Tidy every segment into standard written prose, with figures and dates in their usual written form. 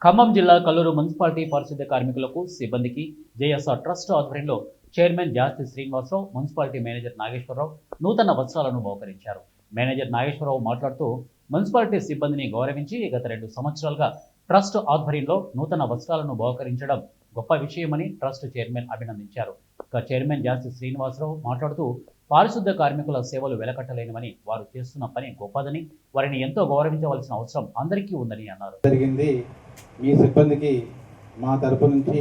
ఖమ్మం జిల్లా కల్లూరు మున్సిపాలిటీ పారిశుద్ధ్య కార్మికులకు సిబ్బందికి జేఎస్ఆర్ ట్రస్ట్ ఆధ్వర్యంలో చైర్మన్ జాస్తి శ్రీనివాసరావు, మున్సిపాలిటీ మేనేజర్ నాగేశ్వరరావు నూతన వస్త్రాలను బహుకరించారు. మేనేజర్ నాగేశ్వరరావు మాట్లాడుతూ మున్సిపాలిటీ సిబ్బందిని గౌరవించి గత 2 సంవత్సరాలుగా ట్రస్ట్ ఆధ్వర్యంలో నూతన వస్త్రాలను బహుకరించడం గొప్ప విషయమని ట్రస్ట్ చైర్మన్ అభినందించారు. ఇక చైర్మన్ జాస్తి శ్రీనివాసరావు మాట్లాడుతూ పారిశుద్ధ్య కార్మికుల సేవలు వెలకట్టలేనివని, వారు చేస్తున్న పని గొప్పదని, వారిని ఎంతో గౌరవించవలసిన అవసరం అందరికీ ఉందని అన్నారు. మీ సిబ్బందికి మా తరపు నుంచి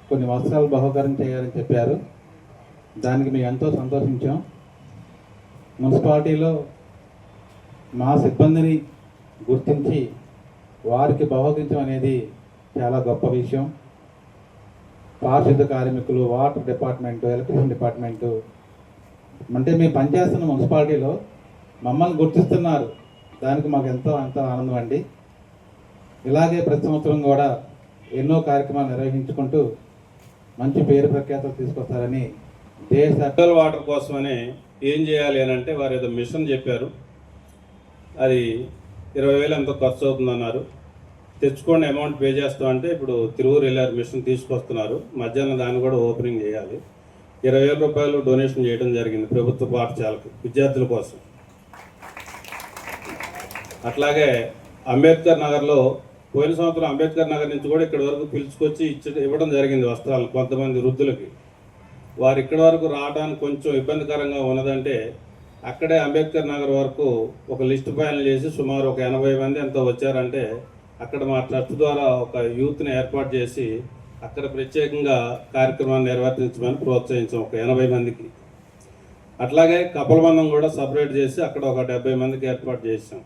కొన్ని వస్త్రాలు బహుకరణ చేయాలని చెప్పారు. దానికి మేము ఎంతో సంతోషించాం. మున్సిపాలిటీలో మా సిబ్బందిని గుర్తించి వారికి బహుకరించడం అనేది చాలా గొప్ప విషయం. పారిశుద్ధ కార్మికులు, వాటర్ డిపార్ట్మెంటు, ఎలక్ట్రిసిటీ డిపార్ట్మెంటు అంటే మేము పనిచేస్తున్న మున్సిపాలిటీలో మమ్మల్ని గుర్తిస్తున్నారు. దానికి మాకు ఎంతో ఆనందం అండి. ఇలాగే ప్రతి సంవత్సరం కూడా ఎన్నో కార్యక్రమాలు నిర్వహించుకుంటూ మంచి పేరు ప్రఖ్యాతలు తీసుకొస్తారని సెంట్రల్ వాటర్ కోసమని ఏం చేయాలి అని అంటే వారు ఏదో మిషన్ చెప్పారు. అది 20,000 ఎంతో ఖర్చు అవుతుందన్నారు. తెచ్చుకోండి, అమౌంట్ పే చేస్తామంటే ఇప్పుడు తిరువురు వెళ్ళారు, మిషన్ తీసుకొస్తున్నారు. మధ్యాహ్నం దాన్ని కూడా ఓపెనింగ్ చేయాలి. 20,000 రూపాయలు డొనేషన్ చేయడం జరిగింది ప్రభుత్వ పాఠశాలకు విద్యార్థుల కోసం. అట్లాగే అంబేద్కర్ నగర్లో పోయిన సంవత్సరం అంబేద్కర్ నగర్ నుంచి కూడా ఇక్కడి వరకు పిలుచుకొచ్చి ఇవ్వడం జరిగింది వస్త్రాలు కొంతమంది వృద్ధులకి. వారు ఇక్కడి వరకు రావడానికి కొంచెం ఇబ్బందికరంగా ఉన్నదంటే అక్కడే అంబేద్కర్ నగర్ వరకు ఒక లిస్ట్ ఫైనల్ చేసి సుమారు ఒక 80 మంది ఎంతో వచ్చారంటే అక్కడ మా ట్రస్ట్ ద్వారా ఒక యూత్ని ఏర్పాటు చేసి అక్కడ ప్రత్యేకంగా కార్యక్రమాన్ని నిర్వర్తించమని ప్రోత్సహించాం ఒక 80 మందికి. అట్లాగే కపలబంధం కూడా సపరేట్ చేసి అక్కడ ఒక 70 మందికి ఏర్పాటు చేసాం.